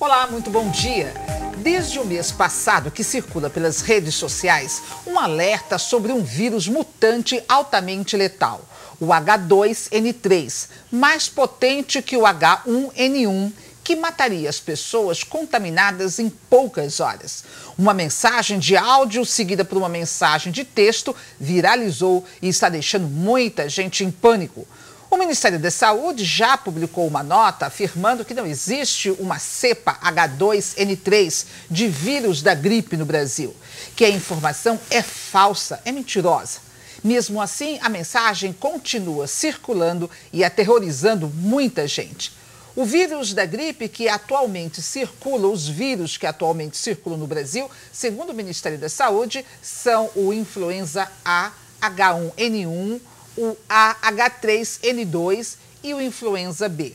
Olá, muito bom dia. Desde o mês passado que circula pelas redes sociais um alerta sobre um vírus mutante altamente letal, o H2N3, mais potente que o H1N1, que mataria as pessoas contaminadas em poucas horas. Uma mensagem de áudio seguida por uma mensagem de texto viralizou e está deixando muita gente em pânico. O Ministério da Saúde já publicou uma nota afirmando que não existe uma cepa H2N3 de vírus da gripe no Brasil, que a informação é falsa, é mentirosa. Mesmo assim, a mensagem continua circulando e aterrorizando muita gente. O vírus da gripe que atualmente circula, os vírus que atualmente circulam no Brasil, segundo o Ministério da Saúde, são o influenza A, H1N1, o H3N2 e o influenza B.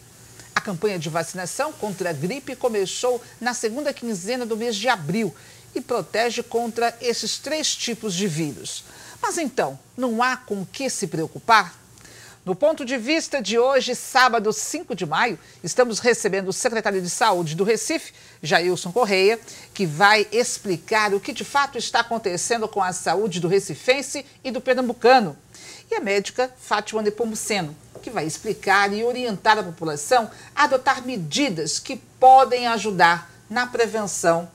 A campanha de vacinação contra a gripe começou na segunda quinzena do mês de abril e protege contra esses três tipos de vírus. Mas então, não há com o que se preocupar? No ponto de vista de hoje, sábado 5 de maio, estamos recebendo o secretário de Saúde do Recife, Jailson Correia, que vai explicar o que de fato está acontecendo com a saúde do recifense e do pernambucano. E a médica Fátima Nepomuceno, que vai explicar e orientar a população a adotar medidas que podem ajudar na prevenção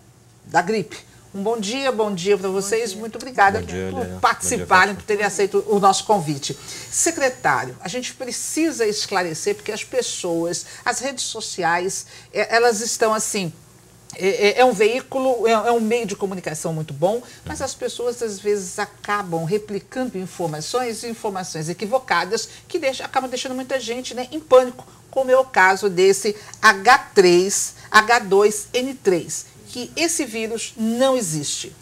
da gripe. Um bom dia para vocês. Muito obrigada por participarem, por terem aceito o nosso convite. Secretário, a gente precisa esclarecer, porque as pessoas, as redes sociais, elas estão assim... É um veículo, é um meio de comunicação muito bom, mas as pessoas às vezes acabam replicando informações equivocadas que acabam deixando muita gente, né, em pânico, como é o caso desse H2N3, que esse vírus não existe.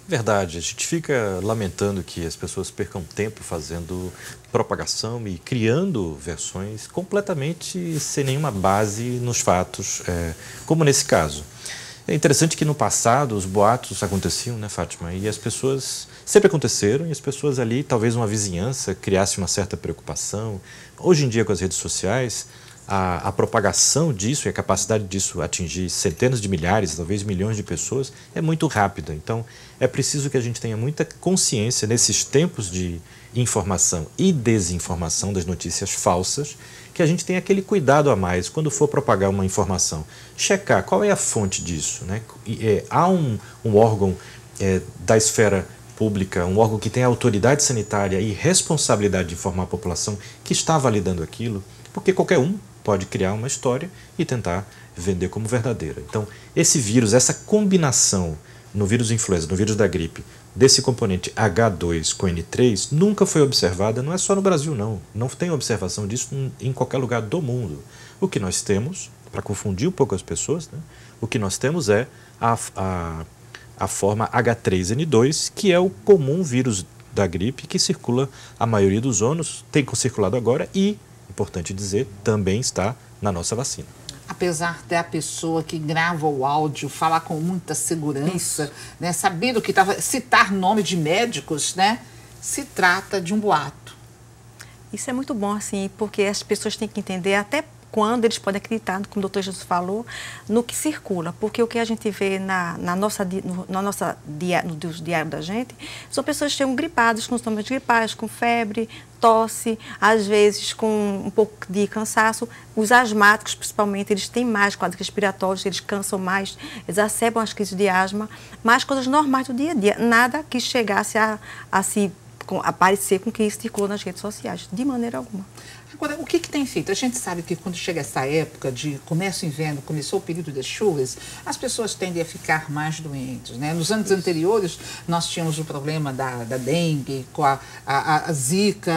Verdade, a gente fica lamentando que as pessoas percam tempo fazendo propagação e criando versões completamente sem nenhuma base nos fatos, como nesse caso. É interessante que no passado os boatos aconteciam, né, Fátima? E as pessoas sempre aconteceram e as pessoas ali, talvez uma vizinhança, criasse uma certa preocupação. Hoje em dia, com as redes sociais, a propagação disso e a capacidade disso atingir centenas de milhares, talvez milhões de pessoas, é muito rápida. Então, é preciso que a gente tenha muita consciência nesses tempos de informação e desinformação das notícias falsas, que a gente tenha aquele cuidado a mais quando for propagar uma informação. Checar qual é a fonte disso, né? Há um órgão da esfera pública, um órgão que tem autoridade sanitária e responsabilidade de informar a população que está validando aquilo, porque qualquer um pode criar uma história e tentar vender como verdadeira. Então, esse vírus, essa combinação no vírus influenza, no vírus da gripe, desse componente H2 com N3, nunca foi observada, não é só no Brasil não, não tem observação disso em qualquer lugar do mundo. O que nós temos, para confundir um pouco as pessoas, né, o que nós temos é a forma H3N2, que é o comum vírus da gripe que circula a maioria dos anos, tem circulado agora e, importante dizer, também está na nossa vacina. Apesar da pessoa que grava o áudio falar com muita segurança, né, sabendo que citar nome de médicos, né, se trata de um boato. Isso é muito bom, assim, porque as pessoas têm que entender até quando eles podem acreditar, como o doutor Jesus falou, no que circula. Porque o que a gente vê no diário da gente são pessoas que estão gripadas, com sintomas gripais, com febre, tosse, às vezes com um pouco de cansaço. Os asmáticos, principalmente, eles têm mais quadros respiratórios, eles cansam mais, exacerbam as crises de asma, mas coisas normais do dia a dia. Nada que chegasse a se aparecer com que isso circula nas redes sociais, de maneira alguma. Agora, o que tem feito? A gente sabe que quando chega essa época de começa o inverno, começou o período das chuvas, as pessoas tendem a ficar mais doentes, né? Nos anos anteriores, nós tínhamos o problema da dengue, com a zika,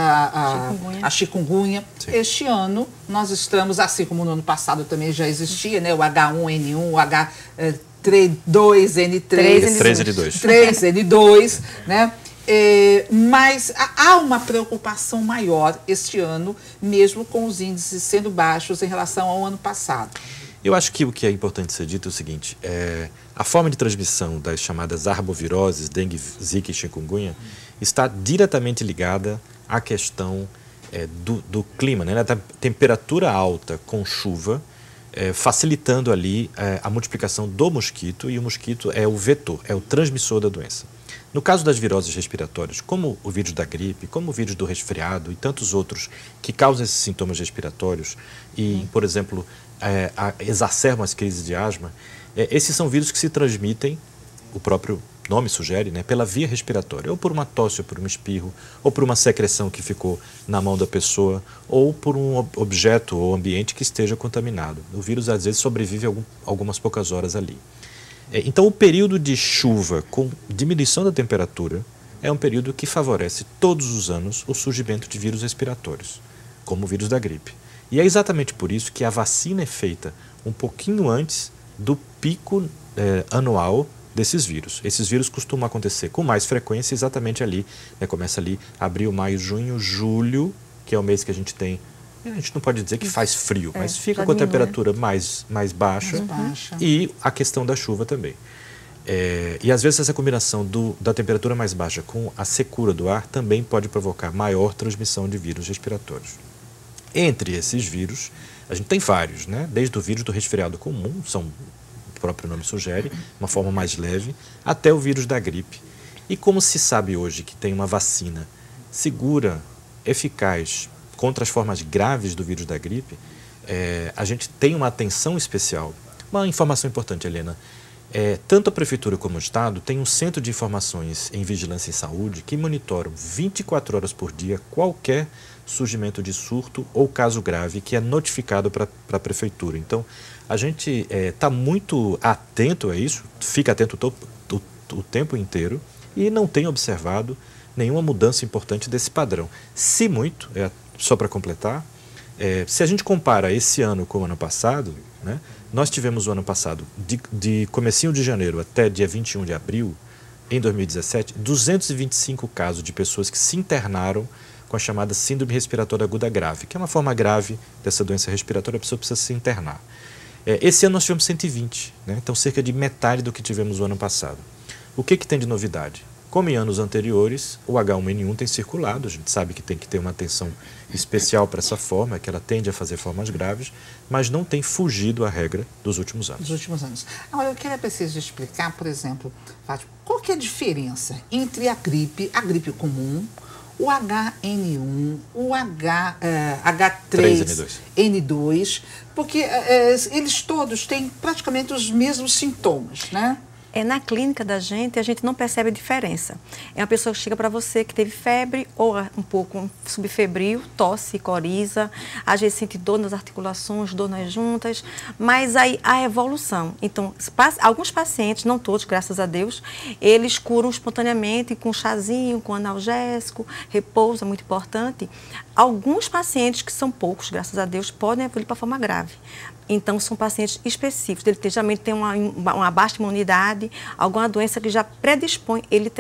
a chikungunya. Este ano, nós estamos, assim como no ano passado também já existia, né? O H1N1, o H3N2, né? Mas há uma preocupação maior este ano, mesmo com os índices sendo baixos em relação ao ano passado. Eu acho que o que é importante ser dito é o seguinte, a forma de transmissão das chamadas arboviroses, dengue, zika e chikungunya, está diretamente ligada à questão do clima, né? Da temperatura alta com chuva facilitando ali a multiplicação do mosquito, e o mosquito é o vetor, é o transmissor da doença. No caso das viroses respiratórias, como o vírus da gripe, como o vírus do resfriado e tantos outros que causam esses sintomas respiratórios e, por exemplo, exacerbam as crises de asma, esses são vírus que se transmitem, o próprio nome sugere, né, pela via respiratória, ou por uma tosse, ou por um espirro, ou por uma secreção que ficou na mão da pessoa, ou por um objeto ou ambiente que esteja contaminado. O vírus, às vezes, sobrevive algumas poucas horas ali. Então, o período de chuva com diminuição da temperatura é um período que favorece todos os anos o surgimento de vírus respiratórios, como o vírus da gripe. E é exatamente por isso que a vacina é feita um pouquinho antes do pico anual desses vírus. Esses vírus costumam acontecer com mais frequência exatamente ali, né, começa ali abril, maio, junho, julho, que é o mês que a gente tem, a gente não pode dizer que faz frio, mas fica com a temperatura mais baixa, e a questão da chuva também. E às vezes essa combinação da temperatura mais baixa com a secura do ar também pode provocar maior transmissão de vírus respiratórios. Entre esses vírus, a gente tem vários, né? Desde o vírus do resfriado comum, o próprio nome sugere, uma forma mais leve, até o vírus da gripe. E como se sabe hoje que tem uma vacina segura, eficaz, contra as formas graves do vírus da gripe, a gente tem uma atenção especial. Uma informação importante, Helena, tanto a Prefeitura como o Estado tem um centro de informações em vigilância em saúde que monitoram 24 horas por dia qualquer surgimento de surto ou caso grave que é notificado para a Prefeitura. Então, a gente está muito atento a isso, fica atento o tempo inteiro e não tem observado nenhuma mudança importante desse padrão. Se muito, só para completar, se a gente compara esse ano com o ano passado, né, nós tivemos o ano passado, de comecinho de janeiro até dia 21 de abril, em 2017, 225 casos de pessoas que se internaram com a chamada síndrome respiratória aguda grave, que é uma forma grave dessa doença respiratória, a pessoa precisa se internar. Esse ano nós tivemos 120, né? Então cerca de metade do que tivemos no ano passado. O que tem de novidade? Como em anos anteriores, o H1N1 tem circulado, a gente sabe que tem que ter uma atenção especial para essa forma, que ela tende a fazer formas graves, mas não tem fugido à regra dos últimos anos. Dos últimos anos. Agora, eu queria preciso explicar, por exemplo, Fátima, qual que é a diferença entre a gripe comum, o H1N1, o H3N2, porque eles todos têm praticamente os mesmos sintomas, né? Na clínica da gente, a gente não percebe a diferença. É uma pessoa que chega para você que teve febre ou um pouco subfebril, tosse, coriza, às vezes sente dor nas articulações, dor nas juntas, mas aí a evolução. Então, alguns pacientes, não todos, graças a Deus, eles curam espontaneamente com chazinho, com analgésico, repouso, é muito importante. Alguns pacientes, que são poucos, graças a Deus, podem evoluir para forma grave. Então, são pacientes específicos. Ele geralmente tem uma baixa imunidade, alguma doença que já predispõe ele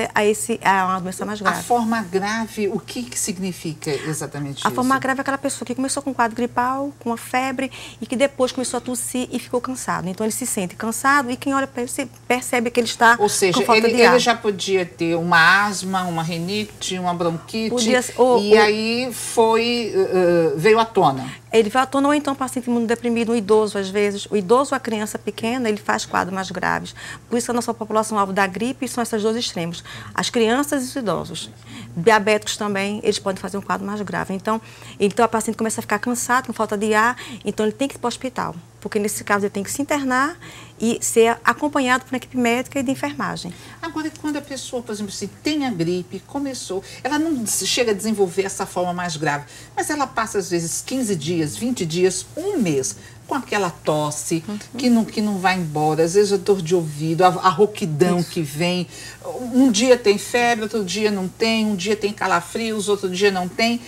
a uma doença mais grave. A forma grave, o que significa exatamente isso? A forma grave é aquela pessoa que começou com um quadro gripal, com uma febre, e que depois começou a tossir e ficou cansado. Então, ele se sente cansado e quem olha para ele percebe que ele está com falta de ar. Ele já podia ter uma asma, uma rinite, uma bronquite, aí veio à tona. Ele veio à tona, ou então um paciente imunodeprimido, um idoso, às vezes. O idoso ou a criança pequena, ele faz quadros mais graves. Por isso, a nossa população-alvo da gripe são esses dois extremos. As crianças e os idosos. Diabéticos também, eles podem fazer um quadro mais grave. Então a paciente começa a ficar cansado, com falta de ar, então ele tem que ir para o hospital. Porque, nesse caso, ele tem que se internar e ser acompanhado por uma equipe médica e de enfermagem. Agora, quando a pessoa, por exemplo, assim, tem a gripe, começou, ela não chega a desenvolver essa forma mais grave, mas ela passa, às vezes, 15 dias, 20 dias, um mês, com aquela tosse que não vai embora, às vezes a dor de ouvido, a rouquidão que vem. Um dia tem febre, outro dia não tem, um dia tem calafrios, outro dia não tem.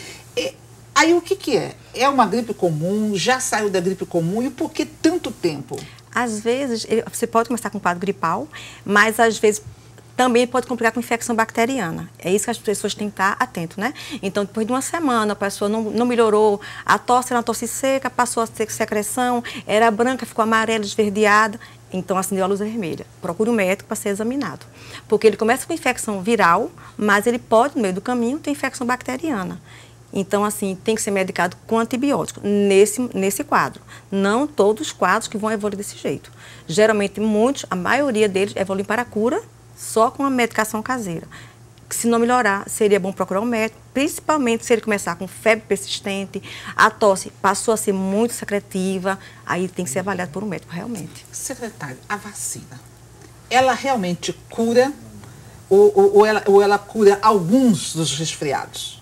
Aí o que é? É uma gripe comum? Já saiu da gripe comum? E por que tanto tempo? Às vezes, você pode começar com um quadro gripal, mas às vezes também pode complicar com infecção bacteriana. É isso que as pessoas têm que estar atentas, né? Então, depois de uma semana, a pessoa não melhorou, a tosse era uma tosse seca, passou a ter secreção, era branca, ficou amarela, esverdeada, então acendeu a luz vermelha. Procure um médico para ser examinado. Porque ele começa com infecção viral, mas ele pode, no meio do caminho, ter infecção bacteriana. Então, assim, tem que ser medicado com antibiótico nesse quadro. Não todos os quadros que vão evoluir desse jeito. Geralmente, a maioria deles evoluem para a cura só com a medicação caseira. Se não melhorar, seria bom procurar um médico, principalmente se ele começar com febre persistente, a tosse passou a ser muito secretiva, aí tem que ser avaliado por um médico, realmente. Secretário, a vacina, ela realmente cura ou ela cura alguns dos resfriados?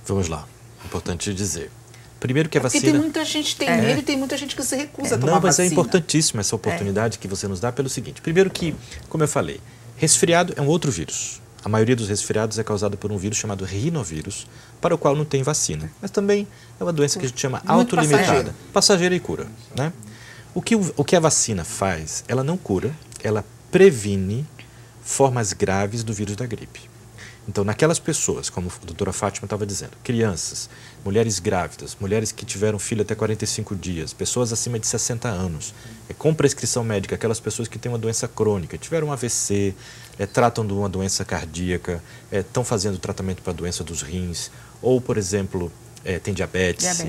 Vamos lá, importante dizer. Primeiro que a vacina... Porque tem muita gente que tem medo e tem muita gente que se recusa a tomar Não, mas vacina. é importantíssima essa oportunidade que você nos dá pelo seguinte. Primeiro que, como eu falei, resfriado é um outro vírus. A maioria dos resfriados é causada por um vírus chamado rinovírus, para o qual não tem vacina. Mas também é uma doença que a gente chama autolimitada, passageira e cura, né? O que a vacina faz, ela não cura, ela previne formas graves do vírus da gripe. Então, naquelas pessoas, como a doutora Fátima estava dizendo, crianças, mulheres grávidas, mulheres que tiveram filho até 45 dias, pessoas acima de 60 anos, com prescrição médica, aquelas pessoas que têm uma doença crônica, tiveram um AVC, tratam de uma doença cardíaca, estão fazendo tratamento para a doença dos rins, ou, por exemplo, tem diabetes.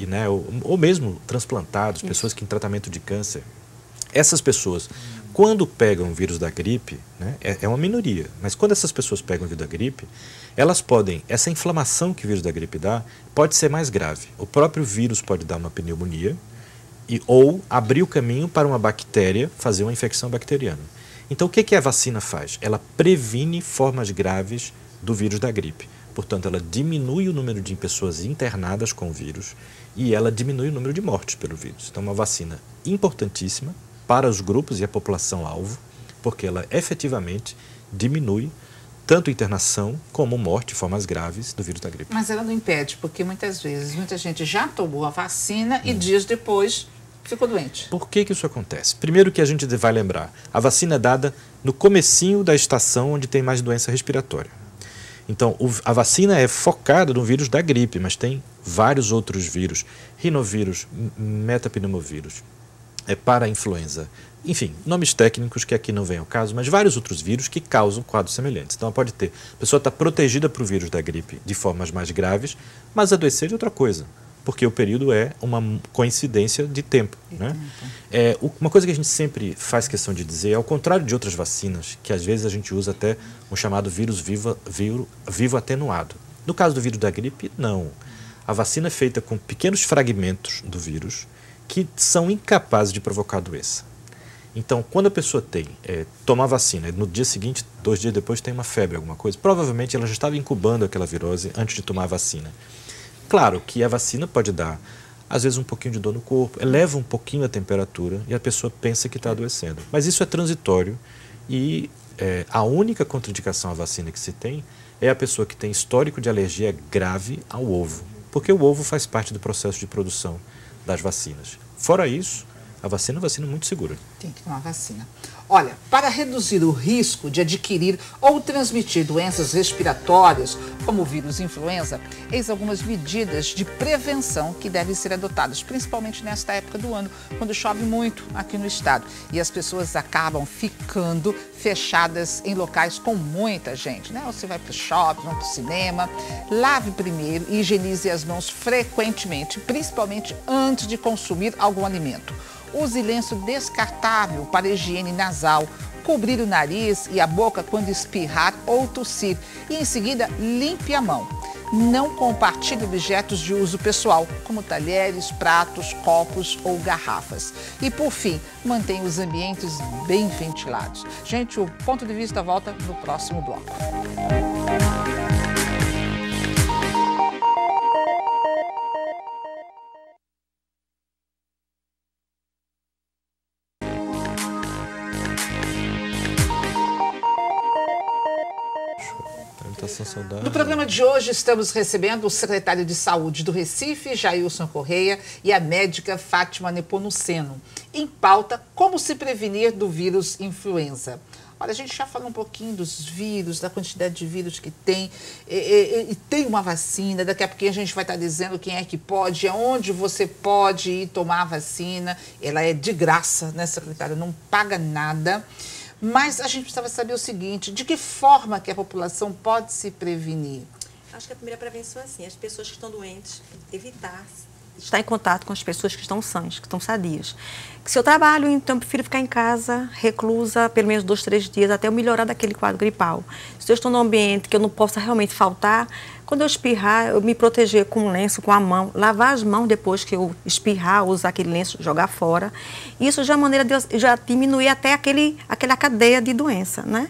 Né, ou mesmo transplantados, pessoas que em tratamento de câncer. Essas pessoas, quando pegam o vírus da gripe, né, é uma minoria, mas quando essas pessoas pegam o vírus da gripe, elas podem, essa inflamação que o vírus da gripe dá, pode ser mais grave. O próprio vírus pode dar uma pneumonia ou abrir o caminho para uma bactéria fazer uma infecção bacteriana. Então, o que a vacina faz? Ela previne formas graves do vírus da gripe. Portanto, ela diminui o número de pessoas internadas com o vírus e ela diminui o número de mortes pelo vírus. Então, é uma vacina importantíssima para os grupos e a população-alvo, porque ela efetivamente diminui tanto internação como morte, formas graves do vírus da gripe. Mas ela não impede, porque muitas vezes, muita gente já tomou a vacina e dias depois ficou doente. Por que isso acontece? Primeiro que a gente vai lembrar, a vacina é dada no comecinho da estação onde tem mais doença respiratória. Então, a vacina é focada no vírus da gripe, mas tem vários outros vírus, rinovírus, metapneumovírus, para a influenza, enfim, nomes técnicos que aqui não vem ao caso, mas vários outros vírus que causam quadros semelhantes. Então, pode ter, a pessoa está protegida para o vírus da gripe de formas mais graves, mas adoecer de outra coisa, porque o período é uma coincidência de tempo. Né? Uma coisa que a gente sempre faz questão de dizer, ao contrário de outras vacinas, que às vezes a gente usa até um chamado vírus vivo atenuado. No caso do vírus da gripe, não. A vacina é feita com pequenos fragmentos do vírus que são incapazes de provocar a doença. Então, quando a pessoa toma a vacina, no dia seguinte, 2 dias depois, tem uma febre, alguma coisa, provavelmente ela já estava incubando aquela virose antes de tomar a vacina. Claro que a vacina pode dar, às vezes, um pouquinho de dor no corpo, eleva um pouquinho a temperatura e a pessoa pensa que está adoecendo. Mas isso é transitório e a única contraindicação à vacina que se tem é a pessoa que tem histórico de alergia grave ao ovo, porque o ovo faz parte do processo de produção das vacinas. Fora isso, a vacina é uma vacina muito segura. Tem que tomar vacina. Olha, para reduzir o risco de adquirir ou transmitir doenças respiratórias, como o vírus influenza, eis algumas medidas de prevenção que devem ser adotadas, principalmente nesta época do ano, quando chove muito aqui no estado. E as pessoas acabam ficando fechadas em locais com muita gente, né? Você vai para o shopping, vai para o cinema. Lave primeiro e higienize as mãos frequentemente, principalmente antes de consumir algum alimento. Use lenço descartável para higiene nasal, cobrir o nariz e a boca quando espirrar ou tossir e em seguida limpe a mão. Não compartilhe objetos de uso pessoal, como talheres, pratos, copos ou garrafas. E por fim, mantenha os ambientes bem ventilados. Gente, o Ponto de Vista volta no próximo bloco. No programa de hoje estamos recebendo o secretário de Saúde do Recife, Jailson Correia, e a médica Fátima Nepomuceno. Em pauta, como se prevenir do vírus influenza. Olha, a gente já falou um pouquinho dos vírus, da quantidade de vírus que tem, e tem uma vacina, daqui a pouquinho a gente vai estar dizendo quem é que pode, aonde você pode ir tomar a vacina. Ela é de graça, né, secretário? Não paga nada. Mas a gente precisava saber o seguinte, de que forma que a população pode se prevenir? Acho que a primeira prevenção é assim, as pessoas que estão doentes, evitar estar em contato com as pessoas que estão sãs, que estão sadias. Se eu trabalho, então eu prefiro ficar em casa, reclusa, pelo menos 2, 3 dias, até eu melhorar daquele quadro gripal. Se eu estou num ambiente que eu não possa realmente faltar, quando eu espirrar, eu me proteger com um lenço, com a mão, lavar as mãos depois que eu espirrar, usar aquele lenço, jogar fora. Isso já é uma maneira de eu já diminuir até aquela cadeia de doença, né?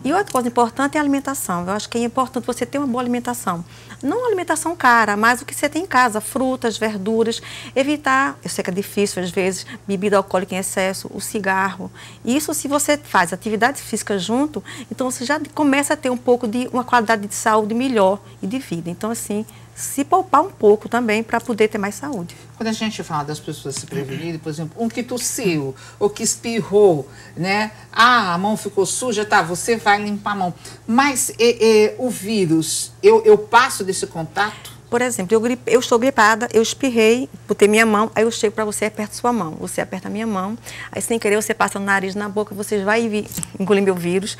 E outra coisa importante é a alimentação. Eu acho que é importante você ter uma boa alimentação. Não uma alimentação cara, mas o que você tem em casa, frutas, verduras, evitar, eu sei que é difícil às vezes, bebida alcoólica em excesso, o cigarro. Isso se você faz atividade física junto, então você já começa a ter um pouco de uma qualidade de saúde melhor e de vida. Então, assim, se poupar um pouco também para poder ter mais saúde. Quando a gente fala das pessoas se prevenirem, por exemplo, um que tossiu ou que espirrou, né? Ah, a mão ficou suja, tá, você vai limpar a mão. Mas o vírus, eu passo desse contato? Por exemplo, eu estou gripada, eu espirrei, botei minha mão, aí eu chego para você e aperto sua mão. Você aperta a minha mão, aí sem querer você passa no nariz, na boca, você vai engolir meu vírus.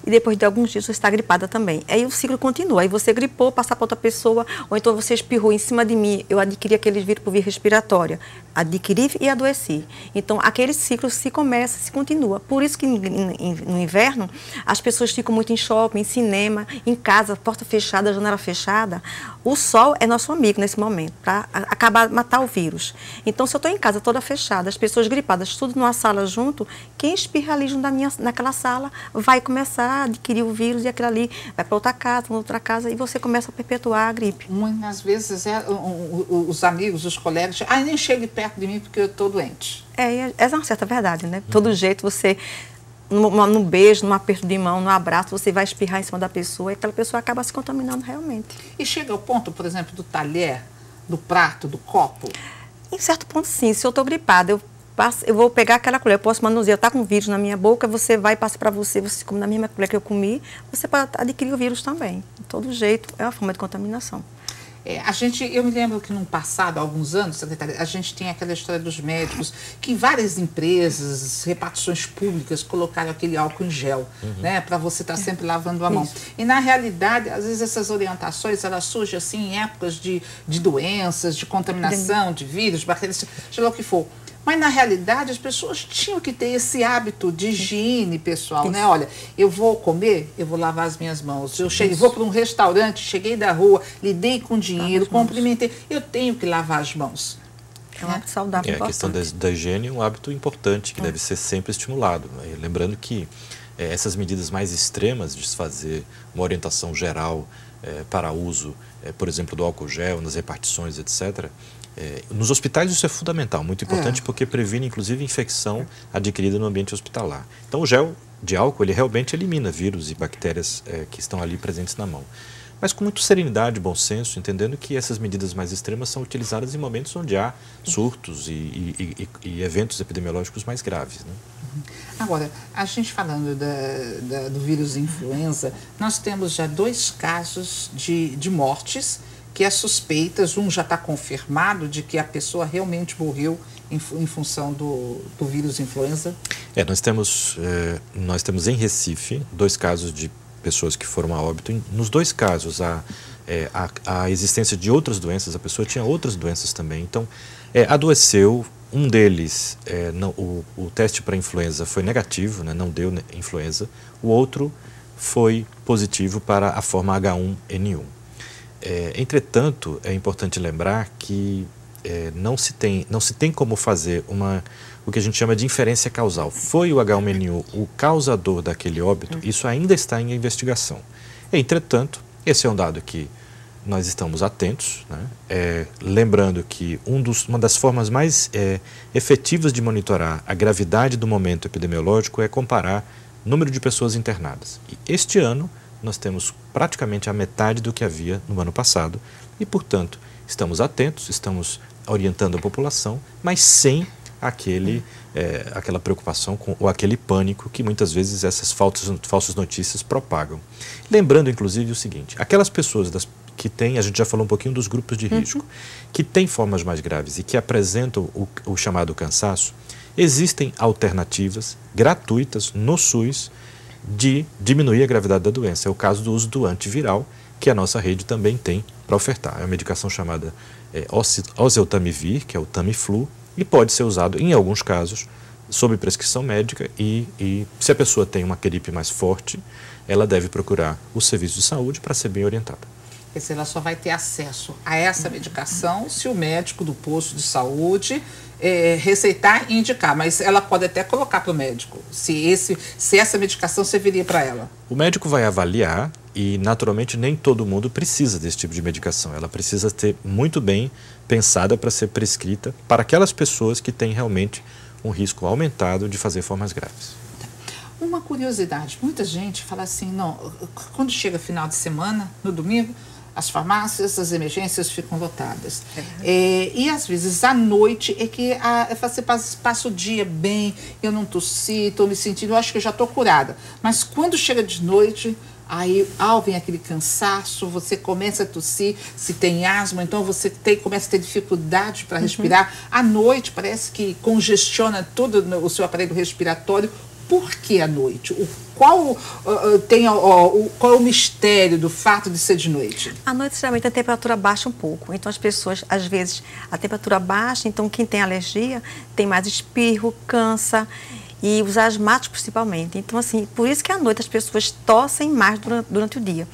E depois de alguns dias você está gripada também. Aí o ciclo continua. Aí você gripou, passa para outra pessoa, ou então você espirrou em cima de mim, eu adquiri aquele vírus por via respiratória. Adquiri e adoeci. Então, aquele ciclo se começa, se continua. Por isso que no inverno, as pessoas ficam muito em shopping, em cinema, em casa, porta fechada, janela fechada. O sol é nosso amigo nesse momento, para acabar, matar o vírus. Então, se eu estou em casa toda fechada, as pessoas gripadas, tudo numa sala junto, quem espirra ali junto naquela sala vai começar a adquirir o vírus e aquilo ali vai para outra casa, e você começa a perpetuar a gripe. Muitas vezes os amigos, os colegas, nem chegue perto de mim porque eu estou doente. Essa é uma certa verdade, né? Todo jeito você, num beijo, num aperto de mão, num abraço, você vai espirrar em cima da pessoa e aquela pessoa acaba se contaminando realmente. E chega ao ponto, por exemplo, do talher, do prato, do copo? Em certo ponto, sim. Se eu estou gripada, eu vou pegar aquela colher, eu posso manusear, está com vírus na minha boca, você vai e passa para você come na mesma colher que eu comi, você pode adquirir o vírus também. De todo jeito, é uma forma de contaminação. Eu me lembro que no passado, há alguns anos, secretária, a gente tem aquela história dos médicos, que várias empresas, repartições públicas, colocaram aquele álcool em gel, né, para você estar sempre lavando a mão. Isso. E na realidade, às vezes essas orientações, elas surgem assim em épocas de doenças, de contaminação, de vírus, bactérias, seja lá o que for. Mas, na realidade, as pessoas tinham que ter esse hábito de higiene pessoal, né? Olha, eu vou comer, eu vou lavar as minhas mãos. Eu vou para um restaurante, cheguei da rua, lidei com dinheiro, cumprimentei. Eu tenho que lavar as mãos. É um hábito saudável. A questão da higiene é um hábito importante, que deve ser sempre estimulado. Lembrando que essas medidas mais extremas de se fazer uma orientação geral para uso, por exemplo, do álcool gel, nas repartições, etc., nos hospitais isso é fundamental, muito importante, porque previne inclusive infecção adquirida no ambiente hospitalar. Então o gel de álcool, ele realmente elimina vírus e bactérias que estão ali presentes na mão. Mas com muita serenidade e bom senso, entendendo que essas medidas mais extremas são utilizadas em momentos onde há surtos e eventos epidemiológicos mais graves, né? Agora, a gente falando do vírus influenza, nós temos já 2 casos de mortes, que é suspeitas, um já está confirmado de que a pessoa realmente morreu em função do vírus influenza. Nós temos em Recife 2 casos de pessoas que foram a óbito. Nos 2 casos, a existência de outras doenças, a pessoa tinha outras doenças também. Então, adoeceu. Um deles, o teste para influenza foi negativo, né, não deu influenza. O outro foi positivo para a forma H1N1. Entretanto, é importante lembrar que não se tem como fazer o que a gente chama de inferência causal. Foi o H1N1 o causador daquele óbito? Isso ainda está em investigação. Entretanto, esse é um dado que nós estamos atentos, né? Lembrando que uma das formas mais efetivas de monitorar a gravidade do momento epidemiológico é comparar o número de pessoas internadas. E este ano nós temos praticamente a metade do que havia no ano passado e, portanto, estamos atentos, estamos orientando a população, mas sem aquela preocupação ou aquele pânico que muitas vezes essas falsas notícias propagam. Lembrando, inclusive, o seguinte, aquelas pessoas que têm, a gente já falou um pouquinho dos grupos de risco, que têm formas mais graves e que apresentam o chamado cansaço, existem alternativas gratuitas no SUS de diminuir a gravidade da doença. É o caso do uso do antiviral, que a nossa rede também tem para ofertar. É uma medicação chamada oseltamivir, que é o Tamiflu, e pode ser usado, em alguns casos, sob prescrição médica e se a pessoa tem uma gripe mais forte, ela deve procurar o serviço de saúde para ser bem orientada. Quer dizer, ela só vai ter acesso a essa medicação se o médico do posto de saúde receitar e indicar, mas ela pode até colocar para o médico se essa medicação serviria para ela. O médico vai avaliar e, naturalmente, nem todo mundo precisa desse tipo de medicação. Ela precisa ter muito bem pensada para ser prescrita para aquelas pessoas que têm realmente um risco aumentado de fazer formas graves. Uma curiosidade, muita gente fala assim, não, quando chega final de semana, no domingo, as farmácias, as emergências ficam lotadas. E às vezes à noite é que você passa o dia bem, eu não tossi, estou me sentindo, eu acho que eu já estou curada. Mas quando chega de noite, aí vem aquele cansaço, você começa a tossir, se tem asma, então você começa a ter dificuldade para respirar. À noite parece que congestiona todo o seu aparelho respiratório. Por que à noite? Qual é o mistério do fato de ser de noite? À noite, geralmente, a temperatura baixa um pouco. Então, as pessoas, às vezes, a temperatura baixa, então quem tem alergia tem mais espirro, cansa, e os asmáticos principalmente. Então, assim, por isso que à noite as pessoas tossem mais durante o dia.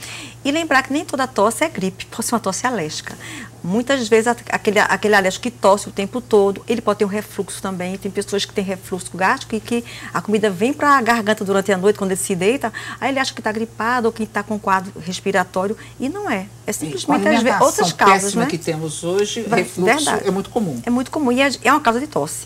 E lembrar que nem toda tosse é gripe, pode ser uma tosse alérgica. Muitas vezes aquele alérgico que tosse o tempo todo, ele pode ter um refluxo também. Tem pessoas que têm refluxo gástrico e que a comida vem para a garganta durante a noite, quando ele se deita, aí ele acha que está gripado ou que está com quadro respiratório, e não é. É simplesmente às vezes outras causas, né? Que temos hoje, refluxo é muito comum. É muito comum e é uma causa de tosse.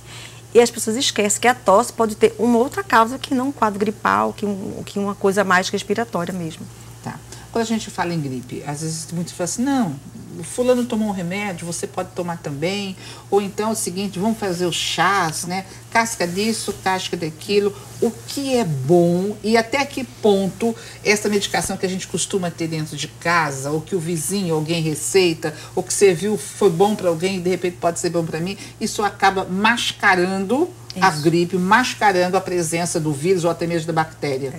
E as pessoas esquecem que a tosse pode ter uma outra causa que não um quadro gripal, que uma coisa mais respiratória mesmo. Tá. Quando a gente fala em gripe, às vezes muitos falam assim, não, o fulano tomou um remédio, você pode tomar também. Ou então é o seguinte, vamos fazer os chás, né? Casca disso, casca daquilo. O que é bom e até que ponto essa medicação que a gente costuma ter dentro de casa, ou que o vizinho, alguém receita, ou que você viu foi bom para alguém e de repente pode ser bom para mim, isso acaba mascarando a gripe, mascarando a presença do vírus ou até mesmo da bactéria.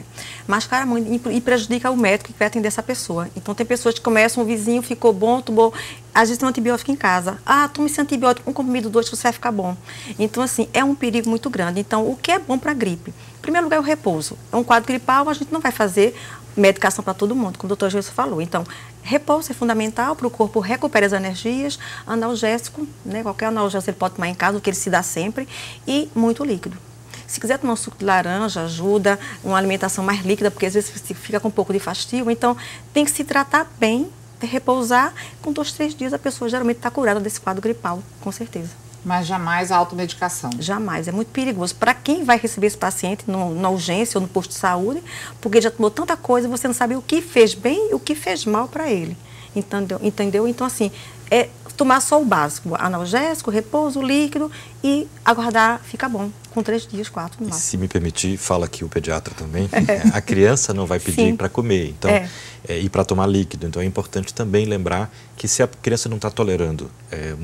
Mascara muito e prejudica o médico que vai atender essa pessoa. Então tem pessoas que começam, o vizinho ficou bom, tomou, às vezes tem um antibiótico em casa. Tome esse antibiótico, um comprimido, 2, você vai ficar bom. Então assim, é um perigo muito grande. Então o que é bom para a gripe? Em primeiro lugar é o repouso. É um quadro gripal, a gente não vai fazer medicação para todo mundo, como o Dr. Gilson falou. Então, repouso é fundamental para o corpo recuperar as energias, analgésico, né? Qualquer analgésico ele pode tomar em casa, o que ele se dá sempre, e muito líquido. Se quiser tomar um suco de laranja, ajuda, uma alimentação mais líquida, porque às vezes você fica com um pouco de fastio, então tem que se tratar bem, repousar, com 2, 3 dias a pessoa geralmente está curada desse quadro gripal, com certeza. Mas jamais a automedicação. Jamais, é muito perigoso. Para quem vai receber esse paciente na urgência ou no posto de saúde, porque já tomou tanta coisa, você não sabe o que fez bem e o que fez mal para ele. Entendeu? Então, assim, é tomar só o básico, analgésico, repouso, líquido e aguardar, fica bom, com 3 dias, 4 no máximo. Se me permitir, fala aqui o pediatra também, a criança não vai pedir para comer, então, e para tomar líquido, então é importante também lembrar que se a criança não está tolerando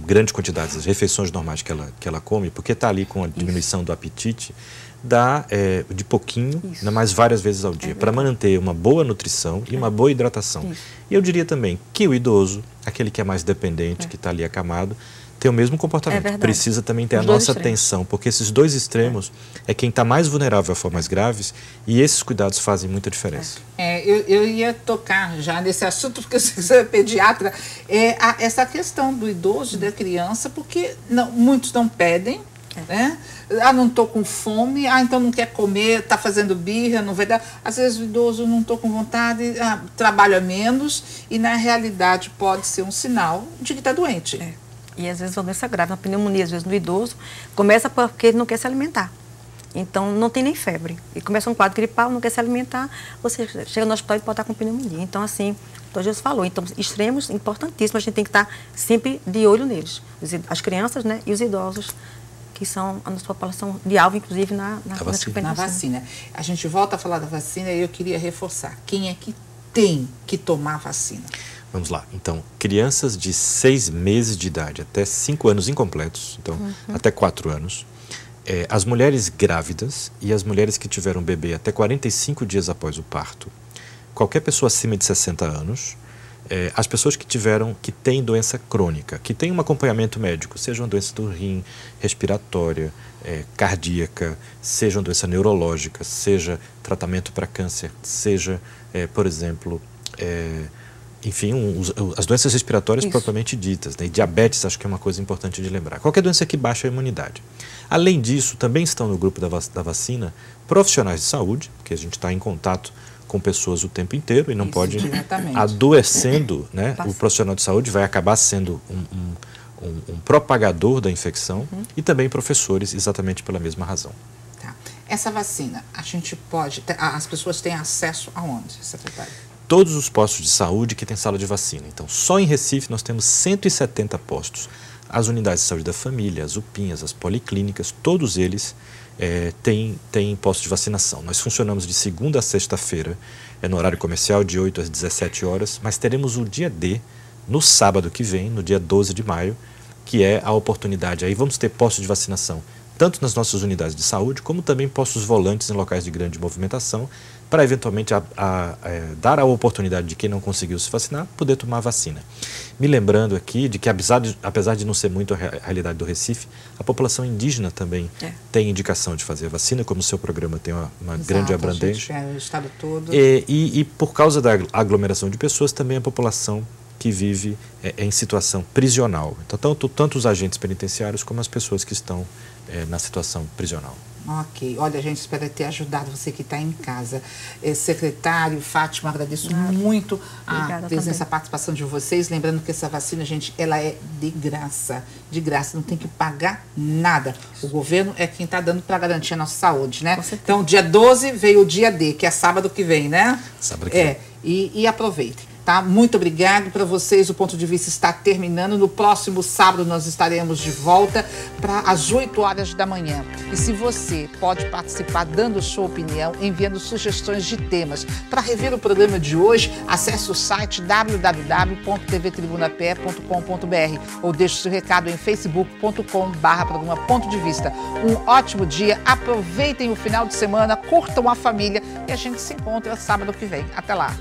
grandes quantidades, as refeições normais que ela come, porque está ali com a diminuição do apetite, dá de pouquinho, mas várias vezes ao dia, para manter uma boa nutrição e uma boa hidratação. E eu diria também que o idoso, aquele que é mais dependente, que está ali acamado, tem o mesmo comportamento. Precisa também ter a nossa atenção, porque esses 2 extremos é quem está mais vulnerável a formas graves e esses cuidados fazem muita diferença. Eu ia tocar já nesse assunto, porque você é pediatra, essa questão do idoso e da criança, porque muitos não pedem, né? Não estou com fome, então não quer comer, está fazendo birra, não vai dar. Às vezes o idoso não estou com vontade, trabalha menos e na realidade pode ser um sinal de que está doente. E às vezes uma doença grave, uma pneumonia, às vezes no idoso, começa porque ele não quer se alimentar. Então não tem nem febre. E começa um quadro gripal, não quer se alimentar, você chega no hospital e pode estar com pneumonia. Então assim, o Dr. Gilson falou, então extremos importantíssimos, a gente tem que estar sempre de olho neles. As crianças, né, e os idosos, que são a nossa população de alvo, inclusive na vacina. A gente volta a falar da vacina e eu queria reforçar. Quem é que tem que tomar vacina? Vamos lá. Então, crianças de 6 meses de idade até 5 anos incompletos, então até 4 anos, as mulheres grávidas e as mulheres que tiveram bebê até 45 dias após o parto, qualquer pessoa acima de 60 anos, as pessoas que têm doença crônica, que têm um acompanhamento médico, seja uma doença do rim, respiratória, cardíaca, seja uma doença neurológica, seja tratamento para câncer, seja, por exemplo, enfim, as doenças respiratórias propriamente ditas, né? E diabetes, acho que é uma coisa importante de lembrar. Qualquer doença que baixa a imunidade. Além disso, também estão no grupo da vacina profissionais de saúde, porque a gente está em contato com pessoas o tempo inteiro e não pode adoecendo, né? O profissional de saúde vai acabar sendo um propagador da infecção e também professores, exatamente pela mesma razão. Tá. Essa vacina, a gente pode, as pessoas têm acesso aonde, secretário? Todos os postos de saúde que têm sala de vacina. Então, só em Recife nós temos 170 postos. As unidades de saúde da família, as UPINhas, as policlínicas, todos eles têm postos de vacinação. Nós funcionamos de segunda a sexta-feira, no horário comercial, de 8 às 17 horas, mas teremos o dia D, no sábado que vem, no dia 12 de maio, que é a oportunidade. Aí vamos ter postos de vacinação, tanto nas nossas unidades de saúde, como também postos volantes em locais de grande movimentação, para eventualmente dar a oportunidade de quem não conseguiu se vacinar, poder tomar a vacina. Me lembrando aqui de que, apesar de não ser muito a realidade do Recife, a população indígena também tem indicação de fazer a vacina, como o seu programa tem uma grande abrangência. O estado todo. E por causa da aglomeração de pessoas, também a população que vive em situação prisional. Então, tanto os agentes penitenciários como as pessoas que estão na situação prisional. Ok. Olha, a gente espera ter ajudado você que está em casa. Secretário, Fátima, agradeço muito a presença, a participação de vocês. Lembrando que essa vacina, gente, ela é de graça. De graça, não tem que pagar nada. O governo é quem está dando para garantir a nossa saúde, né? Então, dia 12 veio o dia D, que é sábado que vem, né? Sábado que vem. E aproveite. Tá? Muito obrigado para vocês. O Ponto de Vista está terminando. No próximo sábado nós estaremos de volta às 8 horas da manhã. E se você pode participar dando sua opinião, enviando sugestões de temas. Para rever o programa de hoje, acesse o site www.tvtribunape.com.br ou deixe seu recado em facebook.com/programa Ponto de Vista. Um ótimo dia, aproveitem o final de semana, curtam a família e a gente se encontra sábado que vem. Até lá!